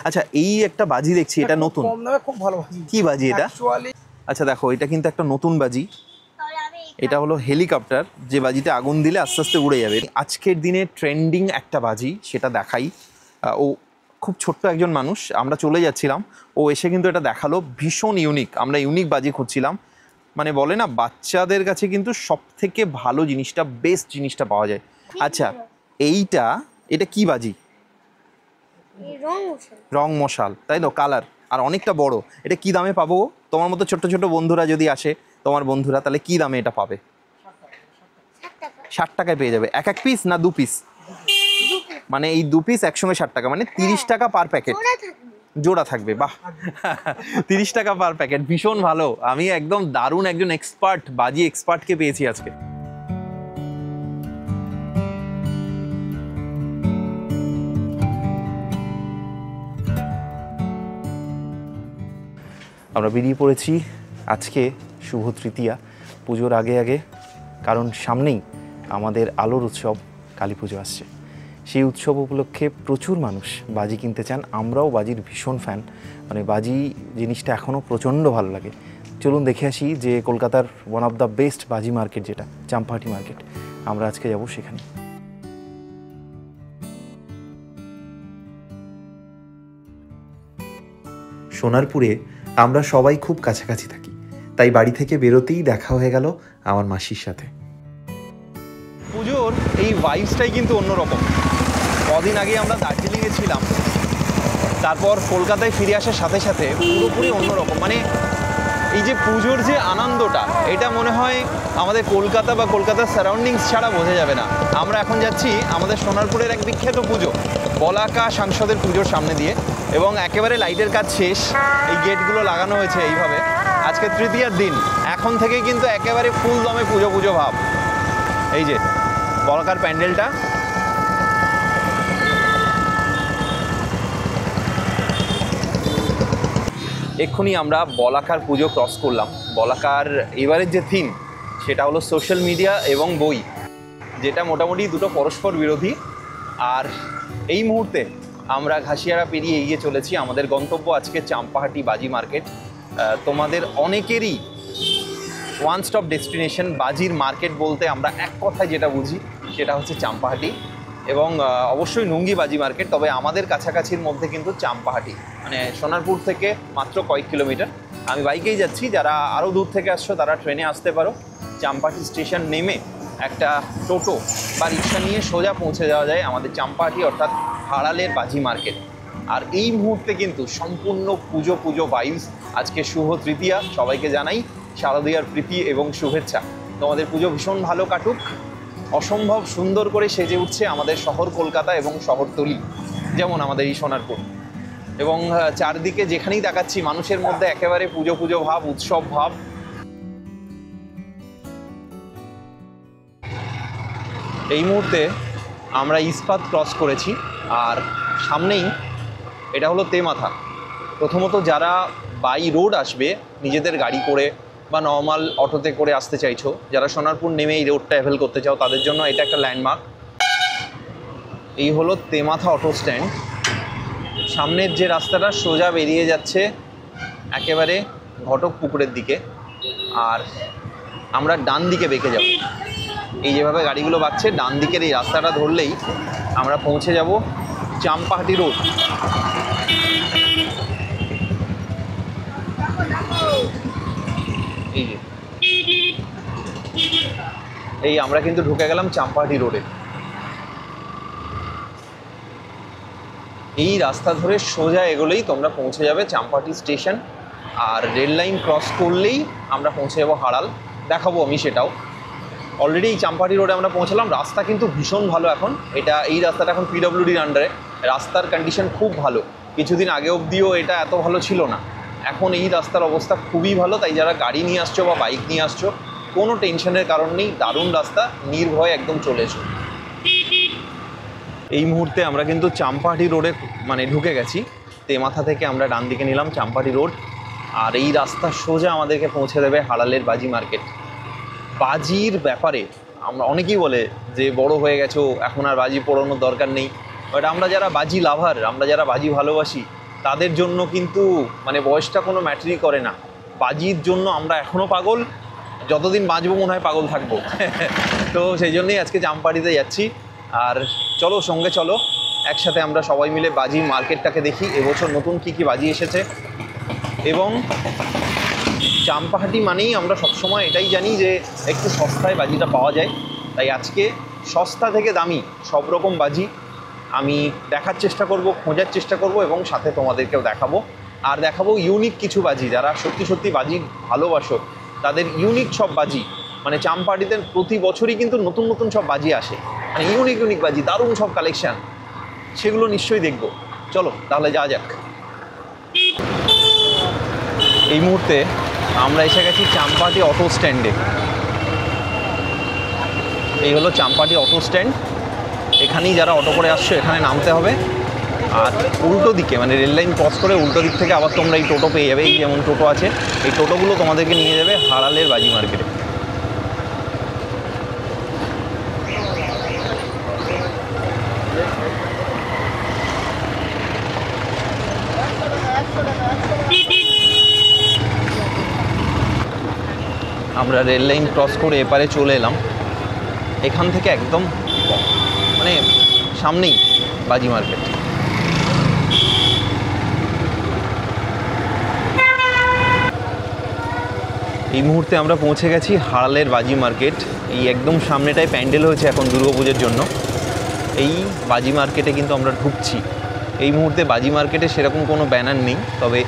আচ্ছা, এই একটা বাজি দেখছি, এটা নতুন, কম দামে খুব ভালো বাজি। কি বাজি এটা? আচ্ছা দেখো, এটা কিন্তু একটা নতুন বাজি। এটা হলো হেলিকপ্টার, যে বাজিতে আগুন দিলে আস্তে আস্তে উড়ে যাবে। আজকের দিনে ট্রেন্ডিং একটা বাজি, সেটা দেখাই। ও খুব ছোট্ট একজন মানুষ, আমরা চলে যাচ্ছিলাম, ও এসে কিন্তু এটা দেখালো, ভীষণ ইউনিক। আমরা ইউনিক বাজি খুঁজছিলাম, মানে বলে না বাচ্চাদের কাছে কিন্তু সব থেকে ভালো জিনিসটা, বেস্ট জিনিসটা পাওয়া যায়। আচ্ছা, এটা কি বাজি? রং মশাল, তাই তো, কালার, আর অনেকটা বড়। এটা কি দামে পাবো? তোমার মতো ছোট ছোট বন্ধুরা যদি আসে, তোমার বন্ধুরা, তাহলে কি দামে এটা পাবে? 60 টাকায় পেয়ে যাবে। এক পিস না 2 পিস? মানে এই 2 পিস একসঙ্গে 60 টাকা, মানে 30 টাকা পার প্যাকেট। জোড়া থাকবে, বাহ। 30 টাকা পার প্যাকেট, ভীষণ ভালো। আমি একদম দারুণ একজন এক্সপার্ট, বাজি এক্সপার্টকে পেয়েছি আজকে। আমরা বেরিয়ে পড়েছি আজকে শুভ তৃতীয়া, পুজোর আগে আগে, কারণ সামনেই আমাদের আলোর উৎসব কালী পুজো আসছে। সেই উৎসব উপলক্ষে প্রচুর মানুষ বাজি কিনতে চান। আমরাও বাজির ভীষণ ফ্যান, মানে বাজি জিনিসটা এখনও প্রচণ্ড ভালো লাগে। চলুন দেখে আসি যে কলকাতার ওয়ান অফ দ্য বেস্ট বাজি মার্কেট, যেটা চাম্পাহাটি মার্কেট, আমরা আজকে যাব সেখানে। সোনারপুরে আমরা সবাই খুব কাছাকাছি থাকি, তাই বাড়ি থেকে বেরোতেই দেখা হয়ে গেল আমার মাসির সাথে। পুজোর এই ভাইবসটাই কিন্তু অন্যরকম। কদিন আগে আমরা দার্জিলিংয়ে ছিলাম, তারপর কলকাতায় ফিরে আসার সাথে সাথে পুরোপুরি অন্যরকম। মানে এই যে পুজোর যে আনন্দটা, এটা মনে হয় আমাদের কলকাতা বা কলকাতার সারাউন্ডিংস ছাড়া বোঝা যাবে না। আমরা এখন যাচ্ছি আমাদের সোনারপুরের এক বিখ্যাত পুজো, বলাকা সাংসদের পুজোর সামনে দিয়ে, এবং একেবারে লাইটের কাজ শেষ, এই গেটগুলো লাগানো হয়েছে এইভাবে। আজকে তৃতীয়ার দিন, এখন থেকে কিন্তু একেবারে ফুল দমে পুজো পুজো ভাব। এই যে বলাকার প্যান্ডেলটা, এক্ষুনি আমরা বলাকার পুজো ক্রস করলাম। বলাকার এবারের যে থিম, সেটা হলো সোশ্যাল মিডিয়া এবং বই, যেটা মোটামুটি দুটো পরস্পর বিরোধী। আর এই মুহূর্তে আমরা ঘাসিয়ারা পেরিয়ে এগিয়ে চলেছি। আমাদের গন্তব্য আজকে চাম্পাহাটি বাজি মার্কেট। তোমাদের অনেকেরই ওয়ান স্টপ ডেস্টিনেশন। বাজির মার্কেট বলতে আমরা এক কথায় যেটা বুঝি, সেটা হচ্ছে চাম্পাহাটি, এবং অবশ্যই নুঙ্গি বাজি মার্কেট। তবে আমাদের কাছাকাছির মধ্যে কিন্তু চাম্পাহাটি, মানে সোনারপুর থেকে মাত্র কয়েক কিলোমিটার। আমি বাইকেই যাচ্ছি, যারা আরও দূর থেকে আসছো তারা ট্রেনে আসতে পারো। চাম্পাহাটি স্টেশন নেমে একটা টোটো বা রিক্সা নিয়ে সোজা পৌঁছে যাওয়া যায় আমাদের চাম্পাহাটি, অর্থাৎ হাড়ালের বাজি মার্কেট। আর এই মুহূর্তে কিন্তু সম্পূর্ণ পুজো পুজো ভাইবস। আজকে শুভ তৃতীয়া, সবাইকে জানাই শারদীয়ার প্রীতি এবং শুভেচ্ছা। তোমাদের পুজো ভীষণ ভালো কাটুক। অসম্ভব সুন্দর করে সেজে উঠছে আমাদের শহর কলকাতা এবং শহরতলি, যেমন আমাদের এই সোনারপুর। এবং চারদিকে যেখানেই দেখাচ্ছি মানুষের মধ্যে একেবারে পুজো পুজো ভাব, উৎসব ভাব। এই মুহূর্তে আমরা ইস্পাত ক্রস করেছি, আর সামনেই এটা হলো তেমাথা। প্রথমত যারা বাই রোড আসবে নিজেদের গাড়ি করে বা নর্মাল অটোতে করে আসতে চাইছো, যারা সোনারপুর নেমে এই রোডটা অ্যাভেল করতে চাও, তাদের জন্য এটা একটা ল্যান্ডমার্ক। এই হলো তেমাথা অটো স্ট্যান্ড। সামনের যে রাস্তাটা সোজা বেরিয়ে যাচ্ছে একেবারে ঘটক পুকুরের দিকে, আর আমরা ডান দিকে বেঁকে যাব। এই যেভাবে গাড়িগুলো বাড়ছে, ডান দিকের এই রাস্তাটা ধরলেই আমরা পৌঁছে যাব চাম্পাহাটি রোড। এই যে এই আমরা কিন্তু ঢুকে গেলাম চাম্পাহাটি রোডে। এই রাস্তা ধরে সোজা এগোলেই তোমরা পৌঁছে যাবে চাম্পাহাটি স্টেশন, আর রেল লাইন ক্রস করলেই আমরা পৌঁছে যাবো হাড়াল। দেখাবো আমি সেটাও। অলরেডি এই চাম্পাহাটি রোডে আমরা পৌঁছলাম। রাস্তা কিন্তু ভীষণ ভালো এখন। এই রাস্তাটা এখন পিডব্লিউডির আন্ডারে। রাস্তার কন্ডিশন খুব ভালো। কিছুদিন আগে অবধিও এটা এত ভালো ছিল না। এখন এই রাস্তার অবস্থা খুবই ভালো। তাই যারা গাড়ি নিয়ে আসছো বা বাইক নিয়ে আসছো, কোনো টেনশনের কারণ নেই। দারুণ রাস্তা, নির্ভয়ে একদম চলে এসো। এই মুহূর্তে আমরা কিন্তু চাম্পাহাটি রোডে মানে ঢুকে গেছি। তেমাথা থেকে আমরা ডান দিকে নিলাম চাম্পাহাটি রোড, আর এই রাস্তা সোজা আমাদেরকে পৌঁছে দেবে হাড়ালের বাজি মার্কেট। বাজির ব্যাপারে আমরা অনেকেই বলে যে বড় হয়ে গেছো, এখন আর বাজি পোড়ানোর দরকার নেই। বাট আমরা যারা বাজি লাভার, আমরা যারা বাজি ভালোবাসি, তাদের জন্য কিন্তু মানে বয়সটা কোনো ম্যাটারই করে না। বাজির জন্য আমরা এখনও পাগল, যতদিন বাঁচবো মনে হয় পাগল থাকবো। তো সেই জন্যই আজকে চাম্পাহাটিতে যাচ্ছি। আর চলো সঙ্গে চলো, একসাথে আমরা সবাই মিলে বাজির মার্কেটটাকে দেখি, এবছর নতুন কী কী বাজি এসেছে। এবং চাম্পাহাটি মানেই আমরা সবসময় এটাই জানি যে একটু সস্তায় বাজিটা পাওয়া যায়। তাই আজকে সস্তা থেকে দামি সব রকম বাজি আমি দেখার চেষ্টা করব, খোঁজার চেষ্টা করব এবং সাথে তোমাদেরকেও দেখাবো। আর দেখাবো ইউনিক কিছু বাজি, যারা সত্যি সত্যি বাজি ভালোবাসো তাদের ইউনিক সব বাজি। মানে চাম্পাহাটিতে প্রতি বছরই কিন্তু নতুন নতুন সব বাজি আসে, মানে ইউনিক ইউনিক বাজি, দারুণ সব কালেকশান, সেগুলো নিশ্চয়ই দেখবো। চলো তাহলে যা যাক। এই মুহূর্তে আমরা এসে গেছি চাম্পাহাটি অটো স্ট্যান্ডে। এই হলো চাম্পাহাটি অটো স্ট্যান্ড। এখানেই যারা অটো করে আসছো এখানে নামতে হবে। আর উল্টো দিকে মানে রেল লাইন ক্রস করে উল্টো দিক থেকে আবার তোমরা এই টোটো পেয়ে যাবে। এই যেমন টোটো আছে, এই টোটোগুলো তোমাদেরকে নিয়ে যাবে হাড়ালের বাজি মার্কেটে। আমরা রেল লাইন ক্রস করে এপারে চলে এলাম। এখান থেকে একদম মানে সামনেই বাজি মার্কেট। এই মুহূর্তে আমরা পৌঁছে গেছি হাড়ালের বাজি মার্কেট। এই একদম সামনেটায় প্যান্ডেল হয়েছে এখন দুর্গাপুজোর জন্য। এই বাজি মার্কেটে কিন্তু আমরা ঢুকছি। এই মুহূর্তে বাজি মার্কেটে সেরকম কোনো ব্যানার নেই, তবে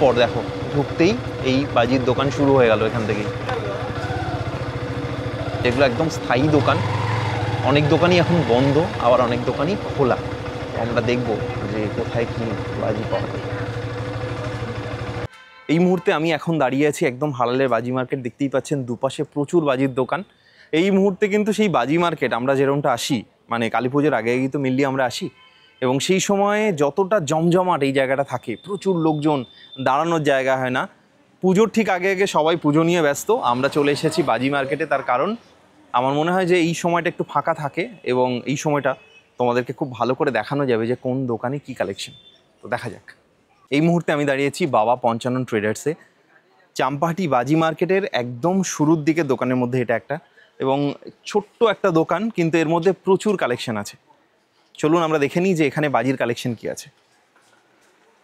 পর দেখো ঢুকতেই এই বাজির দোকান শুরু হয়ে গেল এখান থেকেই। এগুলো একদম স্থায়ী দোকান। অনেক দোকানই এখন বন্ধ, আবার অনেক দোকানই খোলা। আমরা দেখব যে কোথায় কী বাজি পাওয়া যায়। এই মুহূর্তে আমি এখন দাঁড়িয়ে আছি একদম হাড়ালের বাজি মার্কেট। দেখতেই পাচ্ছেন দুপাশে প্রচুর বাজির দোকান। এই মুহূর্তে কিন্তু সেই বাজি মার্কেট আমরা যেরকমটা আসি, মানে কালী পুজোর আগে আগেই তো মেনলি আমরা আসি, এবং সেই সময়ে যতটা জমজমাট এই জায়গাটা থাকে, প্রচুর লোকজন, দাঁড়ানোর জায়গা হয় না। পুজোর ঠিক আগে আগে সবাই পুজো নিয়ে ব্যস্ত, আমরা চলে এসেছি বাজি মার্কেটে। তার কারণ আমার মনে হয় যে এই সময়টা একটু ফাঁকা থাকে এবং এই সময়টা তোমাদেরকে খুব ভালো করে দেখানো যাবে যে কোন দোকানে কী কালেকশন। তো দেখা যাক। এই মুহূর্তে আমি দাঁড়িয়েছি বাবা পঞ্চানন ট্রেডার্সে। চাম্পাহাটি বাজি মার্কেটের একদম শুরুর দিকে দোকানের মধ্যে এটা একটা, এবং ছোট্ট একটা দোকান, কিন্তু এর মধ্যে প্রচুর কালেকশন আছে। চলুন আমরা দেখে নিই যে এখানে বাজির কালেকশন কি আছে।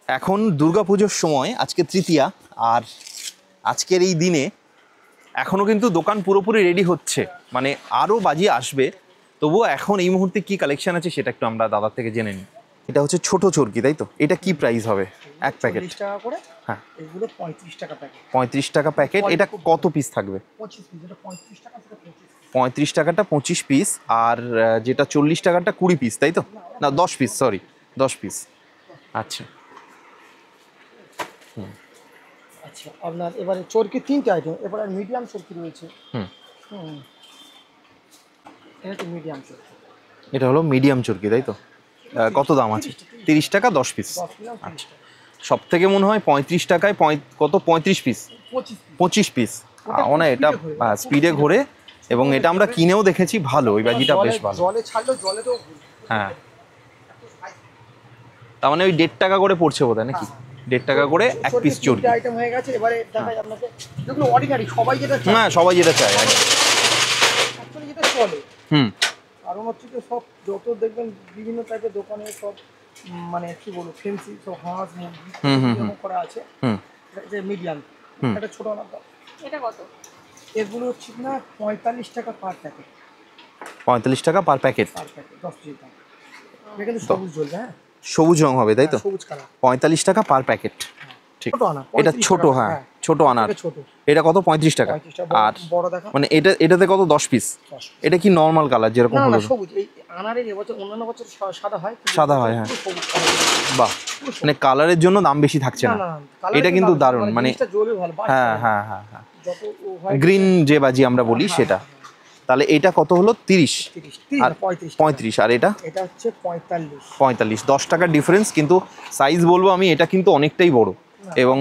এখন দুর্গাপুজোর সময়, আজকে তৃতীয়া, আর আজকের এই দিনে এখনও কিন্তু দোকান পুরোপুরি রেডি হচ্ছে, মানে আরও বাজি আসবে। তবুও এখন এই মুহূর্তে কি কালেকশন আছে সেটা একটু আমরা দাদার থেকে জেনে নিই। এটা হচ্ছে ছোট চরকি, তাই তো? এটা কি প্রাইস হবে এক প্যাকেট? 40 টাকা করে। হ্যাঁ, এগুলো 35 টাকা প্যাকেট। 35 টাকা প্যাকেট। এটা কত পিস থাকবে? 25 পিস। এটা 35 টাকা থেকে 25। 35 টাকাটা 25 পিস, আর যেটা 40 টাকাটা 20 পিস, তাই তো? না 10 পিস, সরি 10 পিস। আচ্ছা আচ্ছা, আপনার এবারে চরকি 3টে আইটেম। এবারে মিডিয়াম চরকি রয়েছে। হুম, এটা তো মিডিয়াম চরকি। এটা হলো মিডিয়াম চরকি, তাই তো? কত দাম আছে? 30 টাকা 10 পিস। আচ্ছা, সব থেকে মনে হয় 35 টাকায় কত 35 পিস, 25 পিস। মানে এটা স্পিডে ঘোরে, এবং এটা আমরা কিনেও দেখেছি, ভালো, ওই বাজিটা বেশ ভালো। জলে ছাড়লেও জলে তো। হ্যাঁ, তার মানে ওই 1.5 টাকা করে পড়ছে বোধহয়, নাকি? 1.5 টাকা করে এক পিস চরকি আইটেম হয়ে গেছে। এবারে দেখাই আপনাকে যেগুলো অর্ডিনারি, সবাই যেটা চায়। হ্যাঁ, সবাই যেটা চায় অ্যাকচুয়ালি যেটা চলে। কারণ হচ্ছে যে সব যত দেখবেন বিভিন্ন টাইপের দোকানে সব মানে কি বলবো ফেন্সি সব হাঁস মুরগি এরকম করা আছে। যে মিডিয়াম, এটা ছোট না। এটা কত? এগুলো হচ্ছে না 45 টাকা পার প্যাকেট। 45 টাকা per packet? Per packet 10 piece দাম। এটা কিন্তু সবুজ জ্বলবে। হ্যাঁ, সবুজ রং হবে, তাই তো? সবুজ কালার। 45 টাকা পার প্যাকেট। ঠিক, এটা ছোট। হ্যাঁ, ছোট আনার। এটা কত? 35 টাকা। আর বড় দেখা মানে এটাতে কত? 10 পিস। এটা কি নরমাল কালার যেরকম হলো? না, সবুজ। এই আনারের এবছর অন্যান্য বছর সাদা হয়। সাদা হয়, হ্যাঁ। বাহ, মানে কালারের জন্য দাম বেশি থাকছে না। এটা কিন্তু দারুণ, মানে হ্যাঁ হ্যাঁ হ্যাঁ হ্যাঁ, গ্রিন যে বাজি আমরা বলি সেটা। তাহলে এটা কত হলো? 30 আর 35। আর এটা হচ্ছে 45। 10 টাকার ডিফারেন্স, কিন্তু সাইজ বলবো আমি এটা কিন্তু অনেকটাই বড়, এবং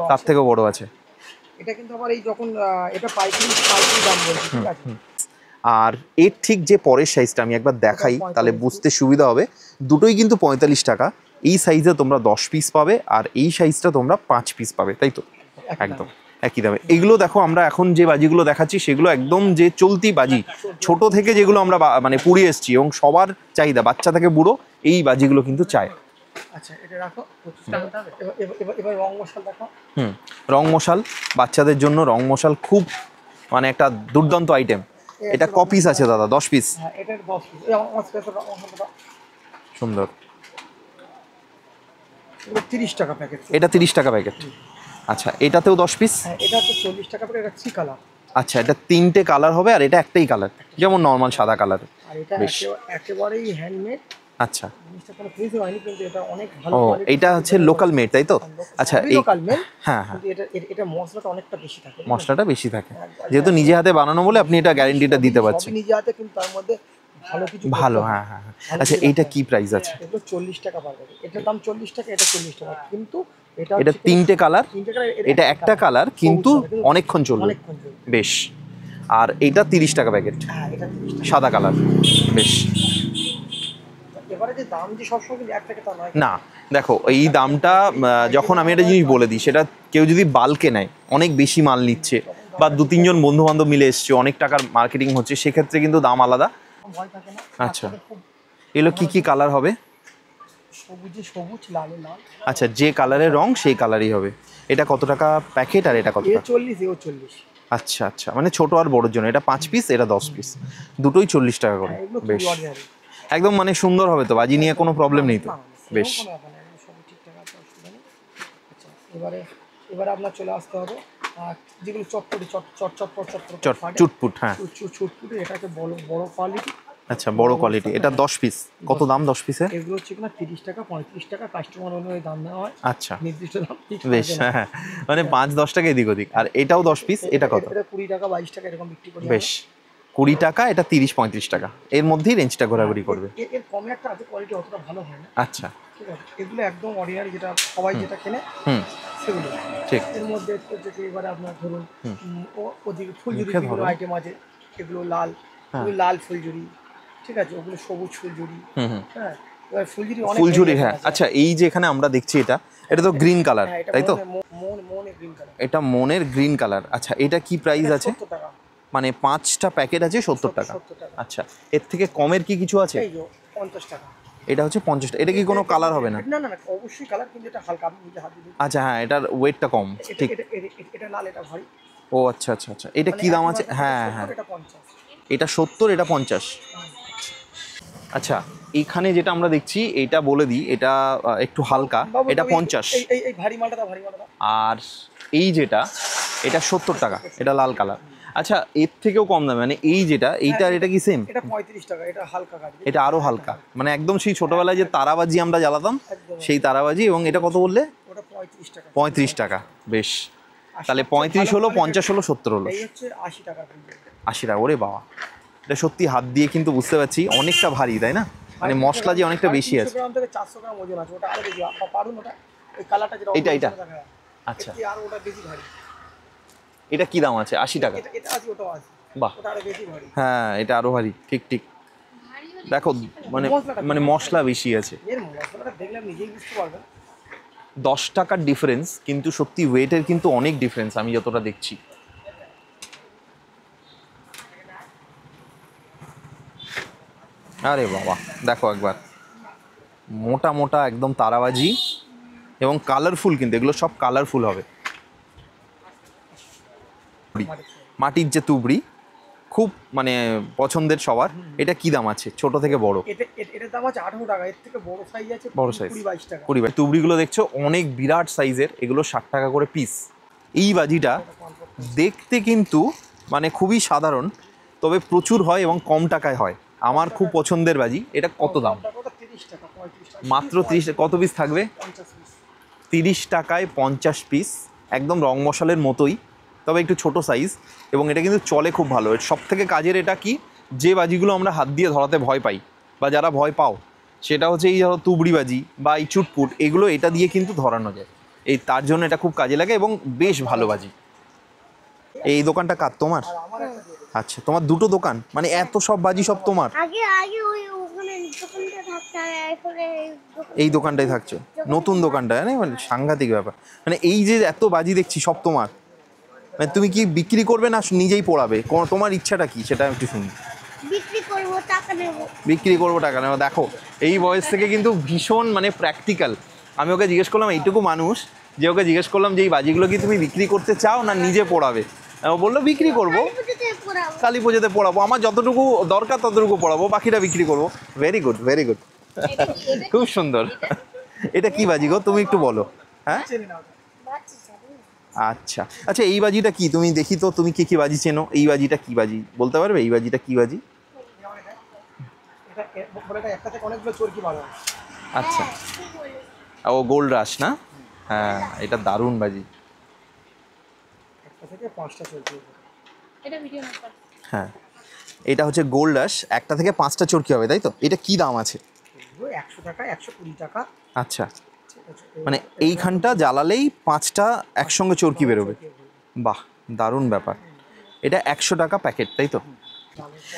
তার থেকেও বড় আছে। এটা কিন্তু আবার এই যখন এটা পাইকারি দাম বলছি, ঠিক আছে? আর এর ঠিক যে পরের সাইজটা আমি একবার দেখাই, তাহলে বুঝতে সুবিধা হবে। দুটোই কিন্তু 45 টাকা। এই সাইজে তোমরা 10 পিস পাবে, আর এই সাইজটা তোমরা 5 পিস পাবে, তাই তো? একদম একই দামে। এগুলো দেখো, আমরা এখন যে বাজিগুলো দেখাচ্ছি সেগুলো একদম যে চলতি বাজি, ছোট থেকে যেগুলো আমরা মানে পুড়িয়ে এসেছি, এবং সবার চাহিদা, বাচ্চা থেকে বুড়ো এই বাজিগুলো কিন্তু চায়। আচ্ছা, এটা রাখো 25 টাকা। এবার রং মশাল দেখো। রং মশাল, বাচ্চাদের জন্য রং মশাল খুব মানে একটা দুর্দান্ত আইটেম। এটা ক পিস আছে দাদা? 10 পিস। হ্যাঁ, এটা 10 পিস। এই আমার স্পেশাল রং মশালটা সুন্দর। এটা 30 টাকা প্যাকেট। এটা 30 টাকা প্যাকেট। আচ্ছা, এটাতেও 10 পিস। হ্যাঁ, এটা তো 40 টাকা প্যাকেট। এটা 3 কালার। আচ্ছা, এটা 3টে কালার হবে, আর এটা একটাই কালার, যেমন নর্মাল সাদা কালার। আর এটা একেবারেই হ্যান্ডমেড। আচ্ছা, জিনিসটা কোনো ফ্রিজ হয়নি, কিন্তু এটা অনেক ভালো ও কোয়ালিটি। এটা হচ্ছে লোকাল মেড, তাই তো? আচ্ছা, এই লোকাল মেড। হ্যাঁ হ্যাঁ, কিন্তু এটা মশলাটা অনেকটা বেশি থাকে। মশলাটা বেশি থাকে, যেহেতু নিজে হাতে বানানো বলে আপনি এটা গ্যারান্টিটা দিতে পারছেন। সবই নিজে হাতে, কিন্তু তার মধ্যে ভালো কিছু ভালো। হ্যাঁ হ্যাঁ হ্যাঁ। আচ্ছা, এইটা কি প্রাইস আছে? এগুলো 40 টাকা পার প্যাকেট। এটার দাম 40 টাকা, এটা 40 টাকা। কিন্তু এটা হচ্ছে 3টে কালার, 3 টাকা। এটা একটা কালার, কিন্তু অনেকক্ষণ চলবে, অনেকক্ষণ চলবে। বেশ। আর এটা 30 টাকা প্যাকেট, হ্যাঁ, এটা 30 টাকা। সাদা কালার, বেশ। এবারে যে দাম যে সবসময় কিন্তু এক টাকা তা নয়। না দেখো, এই দামটা যখন আমি একটা জিনিস বলে দিই, সেটা কেউ যদি বাল্কে নেয়, অনেক বেশি মাল নিচ্ছে, বা 2-3 জন বন্ধু বান্ধব মিলে এসছে, অনেক টাকার মার্কেটিং হচ্ছে, সেক্ষেত্রে কিন্তু দাম আলাদা। ভয় থাকে না। আচ্ছা, এগুলো কি কি কালার হবে? সবুজে সবুজ, লালে লাল। আচ্ছা, যে কালারের রং সেই কালারই হবে। এটা কত টাকা প্যাকেট, আর এটা কত এ টাকা? 40, এও 40। আচ্ছা আচ্ছা, মানে ছোট আর বড়োর জন্য। এটা 5 পিস, এটা 10 পিস, দুটোই 40 টাকা করে। এগুলো বেশ, খুবই অর্ডিনারি। একদম মানে সুন্দর হবে তো, বাজি নিয়ে কোনো প্রবলেম নেই তো? বেশ। কোনো ব্যাপার না, এগুলো সবই ঠিকঠাক আছে, অসুবিধা নেই। আচ্ছা, এবারে আপনার চলে আসতে হবে যেগুলো চটপটি চুটপুট, হ্যাঁ। চটপুটি। এটা হচ্ছে বড় বড় কোয়ালিটি। আচ্ছা, বড় কোয়ালিটি। এটা 10 পিস, কত দাম 10 পিসে? এগুলো হচ্ছে কিনা 30 টাকা, 35 টাকা, কাস্টমার অনুযায়ী দাম দেওয়া হয়। আচ্ছা, নির্দিষ্ট দাম ঠিক বেশ। হ্যাঁ, মানে 5-10 টাকা এদিক ওদিক। আর এটাও 10 পিস, এটা কত? এটা 20 টাকা, 22 টাকা এরকম বিক্রি করি। বেশ, 20 টাকা, এটা 30-35 টাকা, এর মধ্যেই রেঞ্জটা ঘোরাঘুরি করবে। এর কমে একটা আছে, কোয়ালিটি অতটা ভালো হয় না। আচ্ছা, ঠিক আছে, এগুলো একদম অর্ডিনারি, যেটা সবাই যেটা কেনে হুম, সেগুলো। ঠিক। এর মধ্যে হচ্ছে কি, এবারে আপনার ধরুন ওদিকে ফুলঝুরি মুখে যেগুলো ধরো। আইটেম আছে, এগুলো লাল, ওগুলো লাল ফুলঝুরি, ঠিক আছে, ওগুলো সবুজ ফুলঝুরি। হ্যাঁ, এবার ফুলঝুরি অনেক ফুলঝুরি, variation হ্যাঁ। আছে। আচ্ছা, এই যে এখানে আমরা দেখছি, এটা তো গ্রিন কালার, হ্যাঁ, এটা তাই তো? মনে গ্রিন কালার। এটা মনের গ্রিন কালার। আচ্ছা, এটা কি প্রাইস আছে? 70 টাকা। মানে 5টা প্যাকেট আছে 70 টাকা। 70 টাকা। আচ্ছা, এর থেকে কমের কি কিছু আছে? এই যে 50 টাকা। এটা হচ্ছে 50 টাকা। এটা কি কোনো কালার হবে না? না না না, অবশ্যই কালার, কিন্তু এটা হালকা, আপনি নিজে হাত দিয়ে আচ্ছা, হ্যাঁ, এটার ওয়েটটা কম, ঠিক। এটা লাল, এটা ভারী। ও আচ্ছা আচ্ছা আচ্ছা, এটা কি দাম আছে? হ্যাঁ হ্যাঁ, এটা 50। এটা 70, এটা 50। আচ্ছা, এখানে যেটা আমরা দেখছি, এটা বলে দিই, এটা একটু হালকা, এটা 50। এই ভারী মালটা, ভারী মালটা। আর এই যেটা, এটা 70 টাকা, এটা লাল কালার। আচ্ছা, এর থেকেও কম দামে, মানে এই যেটা, এইটার এটা কি সেম? এটা 35 টাকা, এটা হালকা গাড়ি। এটা আরো হালকা, মানে একদম সেই ছোটবেলায় যে তারাবাজি আমরা জ্বালাতাম, সেই তারাবাজি। এবং এটা কত বললে? ওটা 35 টাকা। 35 টাকা, বেশ। তাহলে 35 হলো, 50 হলো, 70 হলো, এই হচ্ছে 80 টাকা। 80 টাকা। ওরে বাবা, এটা সত্যি হাত দিয়ে কিন্তু বুঝতে পারছি অনেকটা ভারী, তাই না? মানে মশলা যে অনেকটা বেশি আছে। 300 গ্রাম থেকে 400 গ্রাম ওজন আছে, ওটা আরো বেশি। পারুন ওটা, এই কালারটা যেটা এটা আচ্ছা, আর ওটা বেশি ভারী। এটা কি দাম আছে? 80 টাকা। এটা আছে, ওটাও আছে। বাহ, ওটা আরো বেশি ভারী। হ্যাঁ, এটা আরো ভারী, ঠিক ঠিক। দেখো, মানে মশলা বেশি আছে। এর মশলাটা দেখলে আপনি নিজেই বুঝতে পারবেন। 10 টাকার ডিফারেন্স, কিন্তু সত্যি ওয়েটের কিন্তু অনেক ডিফারেন্স আমি যতটা দেখছি। আরে বাবা, দেখো একবার, মোটা মোটা একদম তারাবাজি, এবং কালারফুল, কিন্তু এগুলো সব কালারফুল হবে। মাটির যে তুবড়ি, খুব মানে পছন্দের সবার। এটা কি দাম আছে ছোট থেকে বড়? এটার দাম আছে 18 টাকা। এর থেকে বড় সাইজ আছে, বড় সাইজ 22 টাকা। 22। তুবড়িগুলো দেখছো অনেক বিরাট সাইজের, এগুলো 60 টাকা করে পিস। এই বাজিটা দেখতে কিন্তু মানে খুবই সাধারণ, তবে প্রচুর হয় এবং কম টাকায় হয়। আমার খুব পছন্দের বাজি। এটা কত দাম? 30 টাকা, 35 টাকা। মাত্র 30। কত পিস থাকবে? 50 পিস। 30 টাকায় 50 পিস, একদম রং মশালের মতোই, তবে একটু ছোট সাইজ। এবং এটা কিন্তু চলে খুব ভালো। সব থেকে কাজের এটা কি, যে বাজিগুলো আমরা হাত দিয়ে ধরাতে ভয় পাই, বা যারা ভয় পাও, সেটা হচ্ছে এই ধরো তুবড়ি বাজি বা এই চুটপুট, এগুলো এটা দিয়ে কিন্তু ধরানো যায়। এই তার জন্য এটা খুব কাজে লাগে, এবং বেশ ভালো বাজি। এই দোকানটা কার, তোমার? আর আমার একটা আচ্ছা, তোমার দুটো দোকান, মানে এত সব বাজি সব তোমার? আগে আগে ওই ওখানে দোকানটা থাকতো, আর এখন এই দোকানটায় থাকছো, নতুন দোকানটায়, মানে সাংঘাতিক ব্যাপার। মানে এই যে এত বাজি দেখছি সব তোমার, মানে তুমি কি বিক্রি করবে না নিজেই পোড়াবে? তোমার ইচ্ছাটা কি সেটা একটু শুনি। বিক্রি করবো, টাকা নেবো। বিক্রি করবো, টাকা নেবো। দেখো এই বয়স থেকে কিন্তু ভীষণ মানে প্র্যাকটিক্যাল। আমি ওকে জিজ্ঞেস করলাম, এইটুকু মানুষ যে ওকে জিজ্ঞেস করলাম যে এই বাজিগুলো কি তুমি বিক্রি করতে চাও না নিজে পোড়াবে? ও বললো বিক্রি করবো, কালী পুজোতে পোড়াবো, আমার যতটুকু দরকার ততটুকু পোড়াবো, বাকিটা বিক্রি করবো। ভেরি গুড, ভেরি গুড, খুব সুন্দর। এটা কি বাজি গো, তুমি একটু বলো। হ্যাঁ, আচ্ছা আচ্ছা, এই বাজিটা কি তুমি দেখি তো, তুমি কি কি বাজি চেনো? এই বাজিটা কি বাজি বলতে পারবে? এই বাজিটা কি বাজি? একটা থেকে অনেকগুলো চরকি বার হয়। আচ্ছা, ও গোল্ড রাশ না? হ্যাঁ, এটা দারুণ বাজি। একটা থেকে 5টা চরকি। এটা ভিডিও না কর। হ্যাঁ, এটা হচ্ছে গোল্ড রাশ, একটা থেকে 5টা চরকি হবে, তাই তো? এটা কি দাম আছে? 100 টাকা, 120 টাকা। আচ্ছা, মানে এইখানটা জ্বালালেই 5টা একসঙ্গে চরকি বেরোবে। বাহ, দারুণ ব্যাপার। এটা 100 টাকা প্যাকেট, তাই তো?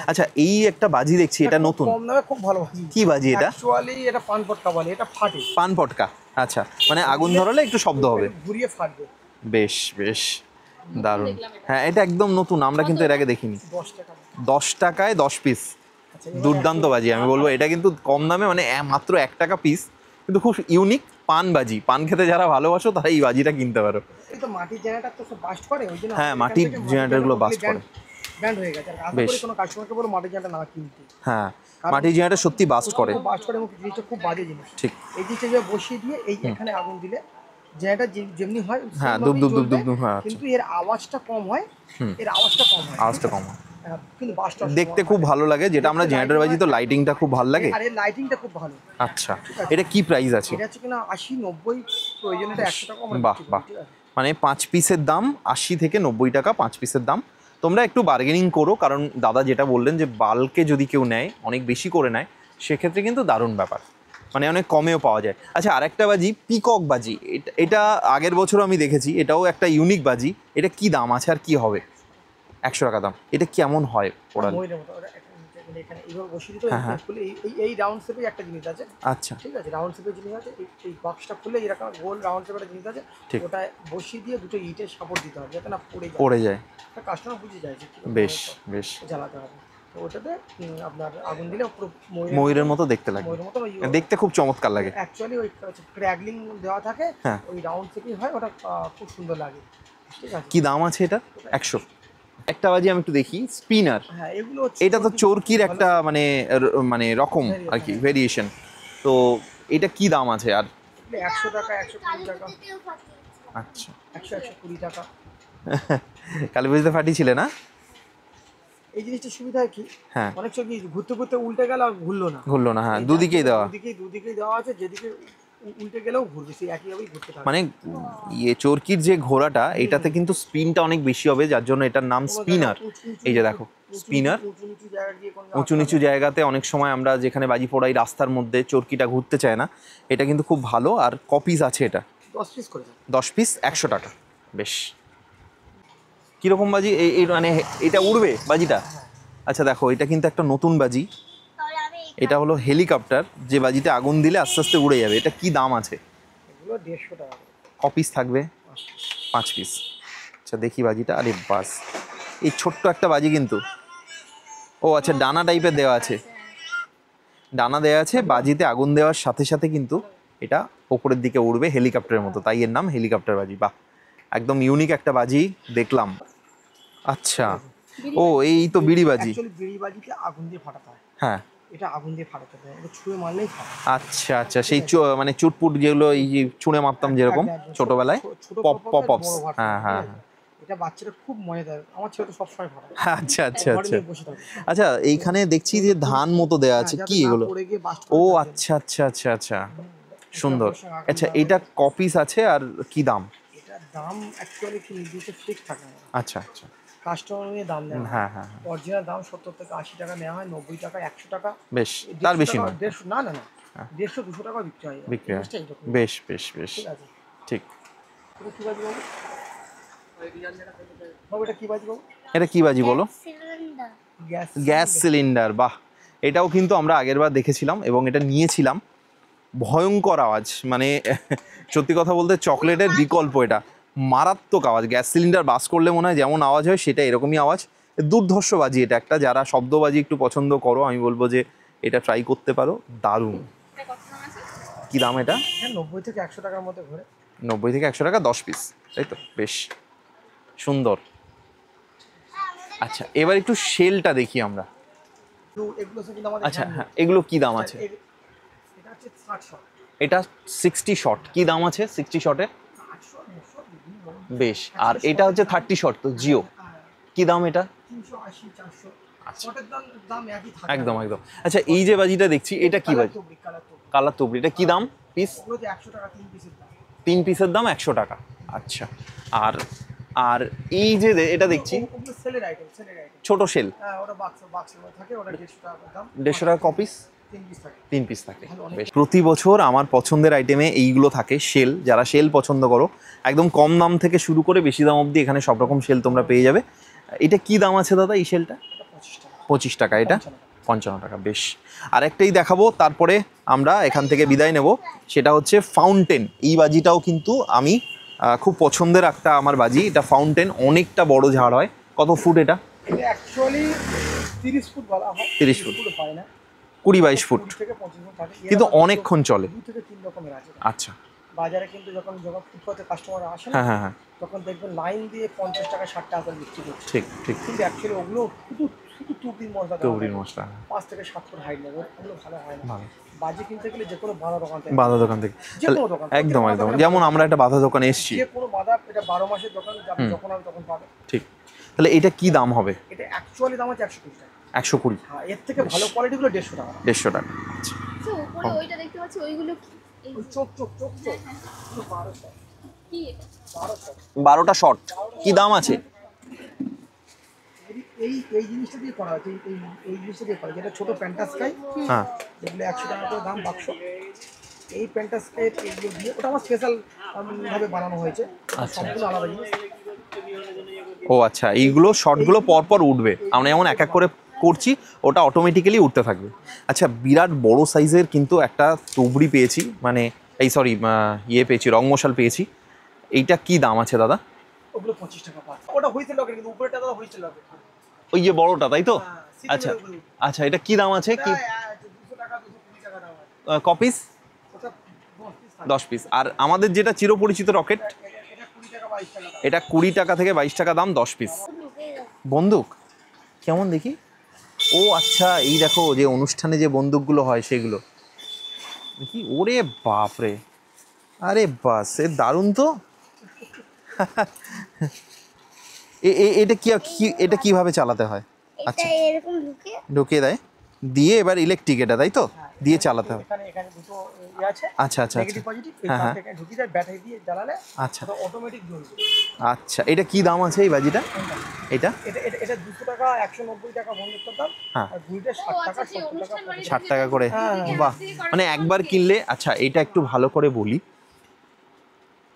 আচ্ছা, এই একটা বাজি দেখছি, এটা নতুন। কম দামে খুব ভালো বাজি। কি বাজি এটা? অ্যাকচুয়ালি এটা পান পটকা বলে, এটা ফাটে। পান পটকা, আচ্ছা, মানে আগুন ধরালে একটু শব্দ হবে, ঘুরিয়ে ফাটবে। বেশ বেশ দারুণ। হ্যাঁ, এটা একদম নতুন, আমরা কিন্তু এর আগে দেখিনি। 10 টাকা। 10 টাকায় 10 পিস, আচ্ছা, এবার দুর্দান্ত বাজি। আমি বলবো এটা কিন্তু কম দামে, মানে মাত্র 1 টাকা পিস, কিন্তু খুব ইউনিক পান বাজি। পান খেতে যারা ভালোবাসো তারা এই বাজিটা কিনতে পারো। এই তো মাটির জেনারেটর তো সব বাস্ট করে, ওই জন্য হ্যাঁ, মাটির জেনারেটরগুলো বাস্ট করে, ব্যান্ড হয়ে গেছে। আর আশা বেশ। করি কোনো কাস্টমারকে বলো মাটির জেনারেটর না কিনতে। হ্যাঁ, মাটির জেনারেটর সত্যি বাস্ট করে, বাস্ট করে, এবং জিনিসটা খুব বাজে জিনিস। ঠিক। এই জিনিসটা যে বসিয়ে দিয়ে এই এখানে আগুন দিলে জেনারেটর যেমনি হয়, হ্যাঁ, সেমভাবেই দুব দুব দুব জ্বলবে, দুব দুব, হ্যাঁ, আচ্ছা। কিন্তু এর আওয়াজটা কম হয়। এর আওয়াজটা কম হয়, আওয়াজটা কম হয়, কিন্তু বাস্ট দেখতে খুব ভালো লাগে। যেটা আমরা জেনারেটর বাজি তো লাইটিংটা খুব ভালো লাগে। আর এর লাইটিংটা খুব ভালো। আচ্ছা, এটা কি প্রাইস আছে? এটা হচ্ছে কিনা 80-90, প্রয়োজনে এটা 100 টাকা আমরা বাহ বিক্রি করি, বাহ, ঠিক আছে? মানে 5 পিসের দাম 80 থেকে 90 টাকা, 5 পিসের দাম। তোমরা একটু বার্গেনিং করো, কারণ দাদা যেটা বললেন যে বাল্কে যদি কেউ নেয়, অনেক বেশি করে নেয়, সেক্ষেত্রে কিন্তু দারুণ ব্যাপার, মানে অনেক কমেও পাওয়া যায়। আচ্ছা, আরেকটা বাজি পিকক বাজি, এটা আগের বছরও আমি দেখেছি, এটাও একটা ইউনিক বাজি। এটা কি দাম আছে আর কি হবে? 100 টাকা দাম। এটা কেমন হয় পোড়ালে? ময়ূরের মতো ওটা এখানে এইভাবে বসিয়ে দিতে, হ্যাঁ, হ্যাঁ। খুলে এই রাউন্ড শেপে একটা জিনিস আছে, আচ্ছা, ঠিক আছে? রাউন্ড শেপের জিনিস আছে, এই বক্সটা খুলে এরকম গোল রাউন্ড শেপের জিনিস আছে, ঠিক। ওটা বসিয়ে দিয়ে দুটো ইটের সাপোর্ট দিতে হবে যাতে না পড়ে পড়ে যায়, কাস্টমার বুঝে যায় যে কিভাবে বেশ বেশ। জ্বালাতে হবে। তো ওটাতে আপনার আগুন দিলে পুরো ময়ূরের মতো দেখতে লাগে, ময়ূরের মতো দেখতে খুব চমৎকার লাগে। অ্যাকচুয়ালি ওই ক্র্যাগলিং দেওয়া থাকে, হ্যাঁ। ওই রাউন্ড থেকেই হয়, ওটা খুব সুন্দর লাগে, ঠিক আছে? কি দাম আছে এটা? 100। একটা বাজি আমি একটু দেখি, স্পিনার। হ্যাঁ, এগুলো হচ্ছে এটা তো চরকির একটা মানে মানে রকম আর কি, ভেরিয়েশন। তো এটা কি দাম আছে আর? 100 টাকা, 120 টাকা। আচ্ছা, 100-120 টাকা। কালী পুজোতে ফাটিয়েছিলে না? এই জিনিসটা সুবিধা কি, হ্যাঁ, অনেক সময় কি ঘুরতে ঘুরতে উল্টে গেল আর ঘুরলো না। ঘুরলো না, হ্যাঁ, দুদিকেই দেওয়া, দুদিকেই দেওয়া আছে, যেদিকে উল্টে গেলেও ঘুরবে, সেই একইভাবেই ঘুরতে থাকবে। মানে ইয়ে চরকির যে ঘোড়াটা, এটাতে কিন্তু স্পিনটা অনেক বেশি হবে, যার জন্য এটার নাম স্পিনার। এই যে দেখো, স্পিনার। উঁচু নিচু জায়গা গিয়ে কোনো উঁচু নিচু জায়গাতে অনেক সময় আমরা যেখানে বাজি পোড়াই, রাস্তার মধ্যে চরকিটা ঘুরতে চায় না, এটা কিন্তু খুব ভালো। আর কপিস আছে এটা? 10 পিস করে দেয়। 10 পিস 100 টাকা, বেশ। কীরকম বাজি এই মানে এটা উড়বে বাজিটা? আচ্ছা, দেখো এটা কিন্তু একটা নতুন বাজি, এটা হলো হেলিকপ্টার, যে বাজিতে আগুন দিলে আস্তে আস্তে উড়ে যাবে। এটা কি দাম আছে? এগুলো 150 টাকা করে। কপিস থাকবে? 5 পিস। আচ্ছা, দেখি বাজিটা। আরে বাস, এই ছোট্ট একটা বাজি কিন্তু। ও আচ্ছা, ডানা টাইপের দেওয়া আছে, ডানা দেওয়া আছে, বাজিতে আগুন দেওয়ার সাথে সাথে কিন্তু এটা ওপরের দিকে উড়বে হেলিকপ্টারের মতো, তাই এর নাম হেলিকপ্টার বাজি। বাহ, একদম ইউনিক একটা বাজি দেখলাম। আচ্ছা, ও এই তো বিড়ি বাজি। অ্যাকচুয়ালি বিড়ি বাজিতে আগুন দিয়ে ফাটাতে হয়, হ্যাঁ, এটা আগুন দিয়ে ফাটাতে হয়, এটা ছুঁয়ে মারলেই ফাটে। আচ্ছা আচ্ছা, সেই মানে চুটপুট যেগুলো এই যে ছুঁড়ে মারতাম যেরকম ছোটবেলায়, পপ পপস। হ্যাঁ হ্যাঁ, এটা বাচ্চারা খুব মজাদার, আমার ছেলে তো সবসময় ফাটায়। আচ্ছা আচ্ছা ঘরে আচ্ছা নিয়ে বসে থাকে। আচ্ছা, এইখানে দেখছি যে ধান মতো দেওয়া আছে, যাতে কি না এগুলো? পড়ে গিয়ে বাস্ট ও করে আচ্ছা আচ্ছা আচ্ছা আচ্ছা, সুন্দর। আচ্ছা, এটা কপিস আছে আর কি দাম? এটার দাম অ্যাকচুয়ালি কি নির্দিষ্ট ফিক্স থাকে না, আচ্ছা আচ্ছা, কাস্টমার নিয়ে দাম নেওয়া হয়। হ্যাঁ হ্যাঁ হ্যাঁ, অরিজিনাল দাম 70 থেকে 80 টাকা নেওয়া হয়, 90 টাকা, 100 টাকা। বেশ, তার বেশি নয়। 150, না না না, 150-200 টাকা বিক্রি হয়। বিক্রি হয়, জিনিসটা এরকম। বেশ বেশ বেশ, ঠিক আছে। ঠিক। এটা কি বাজি বলো? বাবু এটা কি বাজি বাবু? এটা কি বাজি বলো? সিলিন্ডার। Gas cylinder. বাহ, এটাও কিন্তু আমরা আগেরবার দেখেছিলাম এবং এটা নিয়েছিলাম। ভয়ঙ্কর আওয়াজ, মানে সত্যি কথা বলতে চকলেটের বিকল্প এটা। মারাত্মক আওয়াজ। গ্যাস সিলিন্ডার বাস করলে মনে হয় যেমন আওয়াজ হয় সেটা এরকমই আওয়াজ। দুর্ধর্ষ বাজি এটা একটা। যারা শব্দবাজি একটু পছন্দ করো আমি বলবো যে এটা ট্রাই করতে পারো, দারুণ। কি দাম এটা? হ্যাঁ 90 থেকে 100 টাকার মধ্যে ঘুরে। 90 থেকে 100 টাকা 10 পিস, তাই তো? বেশ সুন্দর। আচ্ছা, এবার একটু শেলটা দেখি আমরা। তো এগুলো সব কিন্তু আমাদের আচ্ছা handmade। হ্যাঁ, এগুলো কি দাম আছে? এটা হচ্ছে 60 শট। এটা 60 শট। কি দাম আছে 60 শটের? 800 900 বিভিন্ন রকম। বেশ। আর এটা হচ্ছে 30 শট, তো জিও। কি দাম এটা? 380 400। শটের দাম একই থাকে। একদম একদম। আচ্ছা, এই যে বাজিটা দেখছি এটা কি বাজি? কালার তুবড়ি। এটা কি দাম পিস? ওগুলো যে 100 টাকা 3 পিসের দাম। 3 পিসের দাম 100 টাকা। আচ্ছা। আর আর এই যে এটা দেখছি ওগুলো সেলের আইটেম, সেলের আইটেম। ছোট শেল। হ্যাঁ ওটা বাক্সের মধ্যে থাকে, ওটা 150 টাকা দাম। 150 টাকা কপিস? 3 পিস থাকে। 3 পিস থাকে। বেশ। প্রতি বছর আমার পছন্দের আইটেমে এইগুলো থাকে, শেল। যারা শেল পছন্দ করো, একদম কম দাম থেকে শুরু করে বেশি দাম অবধি এখানে সব রকম শেল তোমরা পেয়ে যাবে। এটা কি দাম আছে দাদা এই শেলটা? এটা 25 টাকা। 25 টাকা। এটা 55 টাকা। বেশ। আরেকটাই দেখাবো, তারপরে আমরা এখান থেকে বিদায় নেব। সেটা হচ্ছে ফাউন্টেন। এই বাজিটাও কিন্তু আমি খুব পছন্দের একটা আমার বাজি। এটা ফাউন্টেন, অনেকটা বড় ঝাড় হয়। কত ফুট এটা? এটা অ্যাকচুয়ালি 30 ফুট বলা হয়। 30 ফুট। হয় না। 20-22 ফুট, 20 থেকে 25 ফুট থাকে। কিন্তু অনেকক্ষণ চলে। 2 থেকে 3 রকমের আছে। আচ্ছা। বাজারে কিন্তু যখন ফুটপাতে কাস্টমার আসে না, হ্যাঁ হ্যাঁ হ্যাঁ, তখন দেখবেন লাইন দিয়ে 50 টাকা 60 টাকা করে বিক্রি করছে। ঠিক ঠিক। কিন্তু অ্যাকচুয়ালি ওগুলো শুধু তুবড়ির মশলা দেওয়া তবুরির হয়। মশলা। 5 থেকে 7 ফুট হাইট নেবে, ওগুলো ভালো হয় না। ভালো। বাজি কিনতে গেলে যে কোনো বাঁধা দোকান থেকে, বাঁধা দোকান থেকে। যে কোনো দোকান, একদম একদম। যেমন আমরা একটা বাঁধা দোকানে এসেছি, যে কোনো বাঁধা, এটা 12 মাসের দোকান, যাবে যখন হবে তখন পাবে। ঠিক। তাহলে এটা কি দাম হবে? এটা অ্যাকচুয়ালি দাম আছে 120 টাকা। 120। হ্যাঁ, এর থেকে ভালো কোয়ালিটিগুলো 150 টাকা। 150 টাকা। আচ্ছা। আচ্ছা, উপরে ওইটা দেখতে পাচ্ছি, ওইগুলো কি? এই ওই চোখ 1200। কি এটা? 1200। 12টা শট। কি দাম আছে? এই জিনিসটা দিয়ে করা হয়েছে, এই জিনিসটা দিয়ে করা, যেটা ছোট প্যান্টাস্কাই, হ্যাঁ। যেগুলো 100 টাকা করে দাম বাক্স। এই প্যান্টাস্কাই এগুলো দিয়ে, ওটা আমার স্পেশাল ভাবে বানানো হয়েছে। সম্পূর্ণ আলাদা জিনিস। ও আচ্ছা, এইগুলো শটগুলো পরপর উঠবে, আমরা যেমন এক এক করে করছি, ওটা অটোমেটিক্যালি উঠতে থাকবে। আচ্ছা, বিরাট বড় সাইজের কিন্তু একটা তুবড়ি পেয়েছি, মানে এই সরি পেয়েছি, রং মশাল পেয়েছি। এইটা কি দাম আছে দাদা? ওগুলো 25 টাকা পাঁচ। ওটা হুইসেল লকেট, কিন্তু উপরেটা দাদা হুইসেল লকেট। ওই যে বড়টা, তাই তো? হ্যাঁ, আচ্ছা আচ্ছা, এটা কি দাম আছে? কি 200 টাকা 220 টাকা দাম আছে। কপিস? ওটা 10 পিস থাকে। 10 পিস। আর আমাদের যেটা চিরপরিচিত রকেট, এটা 20 টাকা 22 টাকা দাম। এটা 20 টাকা থেকে 22 টাকা দাম, 10 পিস। বন্দুক কেমন দেখি? ও আচ্ছা, এই দেখো যে অনুষ্ঠানে যে বন্দুকগুলো হয় সেগুলো দেখি। ওরে বাপরে, আরে বাস, এ দারুণ তো। এটা এটা কিভাবে চালাতে হয়? এটা এরকম ঢুকিয়ে দেয়, দিয়ে এবার ইলেকট্রিক এটা, তাই তো? দিয়ে চালাতে হবে। এখানে দুটো আছে। আচ্ছা আচ্ছা নেগেটিভ পজিটিভ, এই হ্যাঁ, তারটা ঢুকিয়ে দেয়, ব্যাটারি দিয়ে জ্বালালে আচ্ছা তো অটোমেটিক জ্বলবে। আচ্ছা, এটা কি দাম আছে এই বাজিটা? এটা এটা 200 টাকা 190 টাকা বন্ধুত্বের দাম। হ্যাঁ। আর দুইটা 60 টাকা 70 টাকা 60 টাকা করে। হ্যাঁ। বাহ, মানে একবার কিনলে। আচ্ছা, এটা একটু ভালো করে বলি।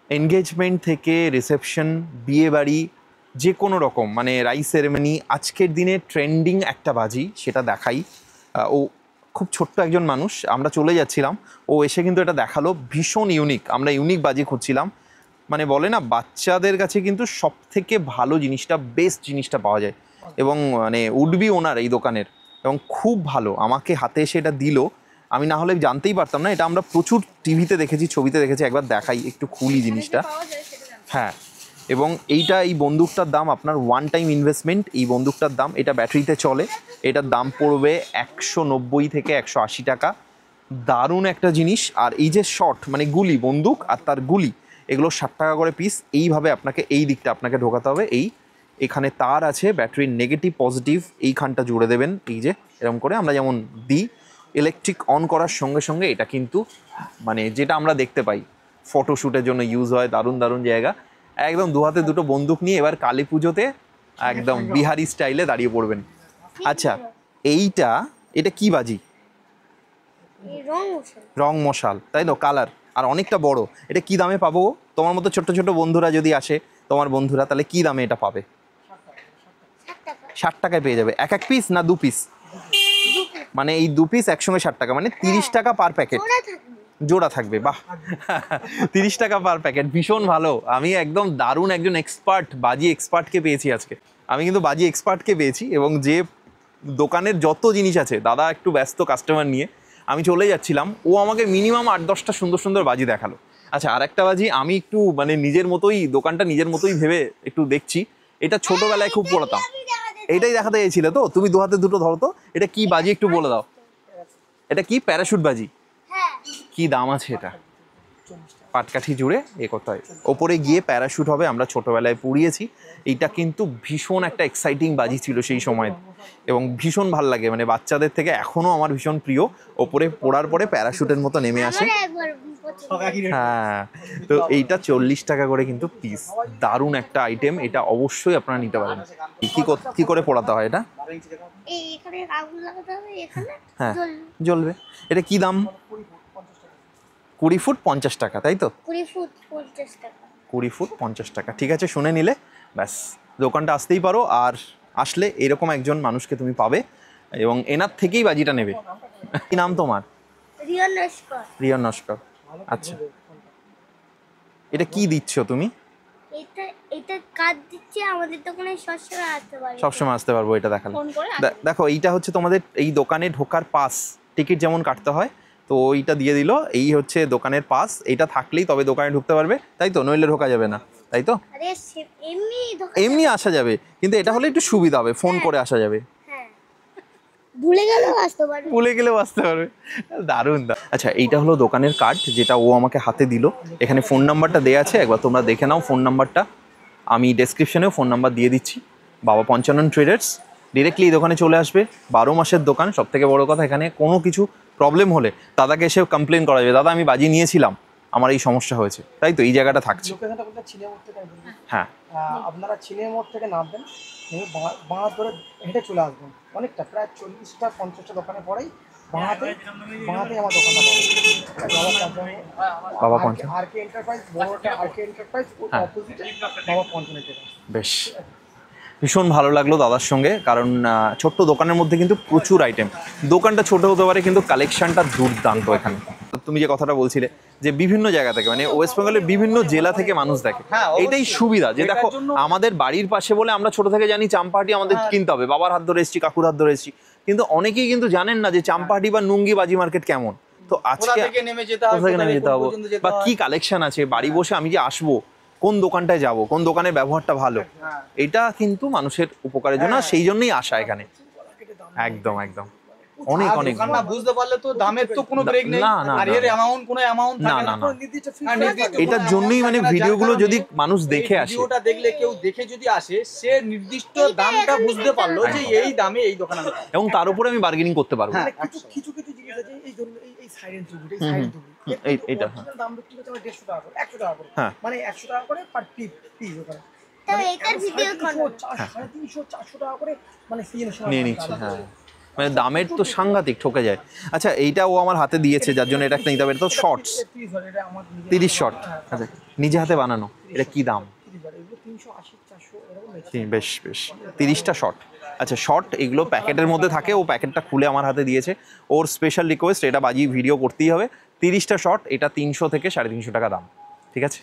এনগেজমেন্ট থেকে রিসেপশন, বিয়ে বাড়ি, যে কোনো রকম মানে রাইস সেরেমনি, আজকের দিনে ট্রেন্ডিং একটা বাজি, সেটা দেখাই। ও খুব ছোট্ট একজন মানুষ, আমরা চলে যাচ্ছিলাম, ও এসে কিন্তু এটা দেখালো, ভীষণ ইউনিক। আমরা ইউনিক বাজি খুঁজছিলাম, মানে বলে না বাচ্চাদের কাছে কিন্তু সব থেকে ভালো জিনিসটা, বেস্ট জিনিসটা পাওয়া যায়। এবং মানে উডবি ওনার এই দোকানের, এবং খুব ভালো। আমাকে হাতে এসে এটা দিল, আমি না হলে জানতেই পারতাম না। এটা আমরা প্রচুর টিভিতে দেখেছি, ছবিতে দেখেছি। একবার দেখাই, একটু খুলি জিনিসটা। পাওয়া যায় সেটা জানতে। হ্যাঁ, এবং এই বন্দুকটার দাম আপনার ওয়ান টাইম ইনভেস্টমেন্ট। এই বন্দুকটার দাম, এটা ব্যাটারিতে চলে, এটার দাম পড়বে 190 থেকে 180 টাকা। দারুণ একটা জিনিস। আর এই যে শট, মানে গুলি, বন্দুক আর তার গুলি, এগুলো 60 টাকা করে পিস। এইভাবে আপনাকে এই দিকটা আপনাকে ঢোকাতে হবে। এখানে তার আছে, ব্যাটারির নেগেটিভ পজিটিভ এইখানটা জুড়ে দেবেন, এই যে এরকম করে আমরা যেমন দিই। ইলেকট্রিক অন করার সঙ্গে সঙ্গে এটা কিন্তু মানে যেটা আমরা দেখতে পাই ফটোশ্যুটের জন্য ইউজ হয়। দারুণ দারুণ জায়গা। একদম দু হাতে দুটো বন্দুক নিয়ে এবার কালী পুজোতে একদম বিহারি স্টাইলে দাঁড়িয়ে পড়বেন। আচ্ছা, এটা কি বাজি? রং মশাল, তাই তো? কালার আর অনেকটা বড়। এটা কি দামে পাবো? তোমার মতো ছোট্ট ছোট বন্ধুরা যদি আসে তোমার বন্ধুরা, তাহলে কি দামে এটা পাবে? 60 টাকা 60 টাকায় পেয়ে যাবে। এক পিস না 2 পিস? মানে এই 2 পিস একসঙ্গে 60 টাকা, মানে 30 টাকা পার প্যাকেট। ওরা থাকবে জোড়া থাকবে, বাহ 30 টাকা পার প্যাকেট, ভীষণ ভালো। আমি একদম দারুণ একজন এক্সপার্ট, বাজি এক্সপার্টকে পেয়েছি আজকে। আমি কিন্তু বাজি এক্সপার্টকে পেয়েছি, এবং যে দোকানের যত জিনিস আছে, দাদা একটু ব্যস্ত কাস্টমার নিয়ে, আমি চলে যাচ্ছিলাম, ও আমাকে মিনিমাম 8-10টা সুন্দর সুন্দর বাজি দেখালো। আচ্ছা, আর একটা বাজি আমি একটু মানে নিজের মতোই, দোকানটা নিজের মতোই ভেবে একটু দেখছি। এটা ছোটবেলায় খুব পড়তাম। এইটাই দেখাতে চেয়েছিলে তো তুমি? 2 হাতে দুটো ধরো তো, এটা কি বাজি একটু বলে দাও। এটা কি প্যারাশুট বাজি? হ্যাঁ কি দাম আছে এটা? পাটকাঠি জুড়ে এ করতে হয়, ওপরে গিয়ে প্যারাশুট হবে। আমরা ছোটবেলায় পুড়িয়েছি। এইটা কিন্তু ভীষণ একটা এক্সাইটিং বাজি ছিল সেই সময়, এবং ভীষণ ভাল লাগে, মানে বাচ্চাদের থেকে এখনও আমার ভীষণ প্রিয়। ওপরে পোড়ার পরে প্যারাশুটের মতো নেমে আসে। আমরা একবার পছন্দ হ্যাঁ, তো এইটা 40 টাকা করে কিন্তু পিস। দারুণ একটা আইটেম, এটা অবশ্যই আপনারা নিতে পারেন। কি করে পোড়াতে হয় এটা? এই এখানে আগুন লাগাতে হবে, এখানে হ্যাঁ, জ্বলবে। জ্বলবে। এটা কি দাম? 20 ফুট 50 টাকা, তাই তো? 20 ফুট 50 টাকা 20 ফুট 50 টাকা, ঠিক আছে, শুনে নিলে ব্যাস। দোকানটা আসতেই পারো, আর আসলে এরকম একজন মানুষকে তুমি পাবে, এবং এনার থেকেই বাজিটা নেবে। কি নাম তোমার? রিয়ন নস্কর। রিয়ন নস্কর। আচ্ছা, এটা কি দিচ্ছ তুমি? এটা এটা কাজ দিচ্ছে, আমাদের দোকানে সবসময় আসতে পারে। সবসময় আসতে পারবো এটা দেখালে। ফোন করে দেখো, এইটা হচ্ছে তোমাদের এই দোকানে ঢোকার পাস, টিকিট যেমন কাটতে হয়, তো ওইটা দিয়ে দিল। এই হচ্ছে দোকানের পাস, এইটা থাকলেই তবে দোকানে ঢুকতে পারবে, তাই তো? নইলে ঢোকা যাবে না, তাই তো? আরে এমনি দোকান এমনি আসা যাবে, কিন্তু এটা হলে একটু সুবিধা হবে, ফোন করে আসা যাবে। হ্যাঁ ভুলে গেলেও আসতে পারবে। ভুলে গেলেও আসতে পারবে, দারুণ। আচ্ছা, এইটা হলো দোকানের কার্ড, যেটা ও আমাকে হাতে দিল। এখানে ফোন নাম্বারটা দেওয়া আছে, একবার তোমরা দেখে নাও ফোন নাম্বারটা। আমি ডেসক্রিপশনেও ফোন নাম্বার দিয়ে দিচ্ছি। বাবা পঞ্চানন ট্রেডার্স, ডিরেক্টলি এই দোকানে চলে আসবে। 12 মাসের দোকান। সব থেকে বড় কথা, এখানে কোনো কিছু প্রবলেম হলে দাদাকে এসে কমপ্লেন করা যাবে, দাদা আমি বাজি নিয়েছিলাম, আমার এই সমস্যা হয়েছে, তাই তো? এই জায়গাটা থাকছে। লোকেশনটা বলতে ছিলে মোড় থেকে আসবেন। হ্যাঁ, আপনারা ছিলে মোড় থেকে নামবেন, নেমে বাঁ ধরে হেঁটে চলে আসবেন। অনেকটা প্রায় 40টা 50টা দোকানে পরেই বাঁহাতে আমার দোকানটা পাবেন। বাবা পঞ্চানন। আরকে এন্টারপ্রাইজ, বড়টা আরকে এন্টারপ্রাইজ, ওর হ্যাঁ। অপোজিটে বাবা পঞ্চানন ট্রেডার্স। বেশ, ভীষণ ভালো লাগলো দাদার সঙ্গে, কারণ ছোট্ট দোকানের মধ্যে কিন্তু প্রচুর আইটেম। দোকানটা ছোট হতে পারে, কিন্তু কালেকশনটা দুর্দান্ত এখানে। তুমি যে কথাটা বলছিলে, যে বিভিন্ন জায়গা থেকে, মানে ওয়েস্ট বেঙ্গলের বিভিন্ন জেলা থেকে মানুষ দেখে, এটাই সুবিধা। যে দেখো, আমাদের বাড়ির পাশে বলে আমরা ছোট থেকে জানি চাম্পাহাটি আমাদের কিনতে হবে, বাবার হাত ধরে এসেছি, কাকুর হাত ধরে এসেছি, কিন্তু অনেকেই কিন্তু জানেন না যে চাম্পাহাটি বা নুঙ্গি বাজি মার্কেট কেমন। তো আজকে কোথা থেকে নেমে যেতে হবে, বা কি কালেকশন আছে, বাড়ি বসে আমি যে আসবো, কোন দোকানটায় যাব, কোন দোকানের ব্যবহারটা ভালো, এটা কিন্তু মানুষের উপকারের জন্য, সেই জন্যই আসা এখানে। একদম একদম, অনেক অনেক দোকান না বুঝতে পারলে তো দামের তো কোনো ব্রেক নেই, না, না, আর এর অ্যামাউন্ট কোনো অ্যামাউন্ট না, থাকে না, না। না। নির্দিষ্ট হ্যাঁ, নির্দিষ্ট এটার কোনো জন্যই amount মানে থাকে না, যার ভিডিওগুলো কারণে যদি মানুষ এই দেখে আসে, ভিডিওটা দেখলে কেউ দেখে যদি আসে, সে নির্দিষ্ট দামটা বুঝতে পারলো যে এই দামে এই দোকানে আমি পাবো। এবং তার উপরে আমি বার্গেনিং করতে পারবো। হ্যাঁ, কিছু জিনিস আছে, এই ধরুন এই সাইডের ছবি, এই সাইড ছবি, এইটা, দাম বিক্রি করতে আমার 150 টাকা করে, 100 টাকা করে, হ্যাঁ। মানে 100 টাকা করে পার পিস ওখানে। তো এটার ভিডিও করো। 350-400 টাকা করে, মানে নিয়ে নিচ্ছে। হ্যাঁ, মানে দামের তো সাংঘাতিক ঠকে যায়। আচ্ছা, এইটা ও আমার হাতে দিয়েছে, যার জন্য এটা একটা নিতে হবে। এটা তো শর্টস, 30 শর্ট। আচ্ছা, নিজে হাতে বানানো, এটা কি দাম? 380-400 এরকম। বেশ বেশ, 30টা শর্ট। আচ্ছা, শর্ট এগুলো প্যাকেটের মধ্যে থাকে, ও প্যাকেটটা খুলে আমার হাতে দিয়েছে। ওর স্পেশাল রিকোয়েস্ট, এটা বাজি ভিডিও করতেই হবে। 30টা শর্ট, এটা 300 থেকে 350 টাকা দাম, ঠিক আছে?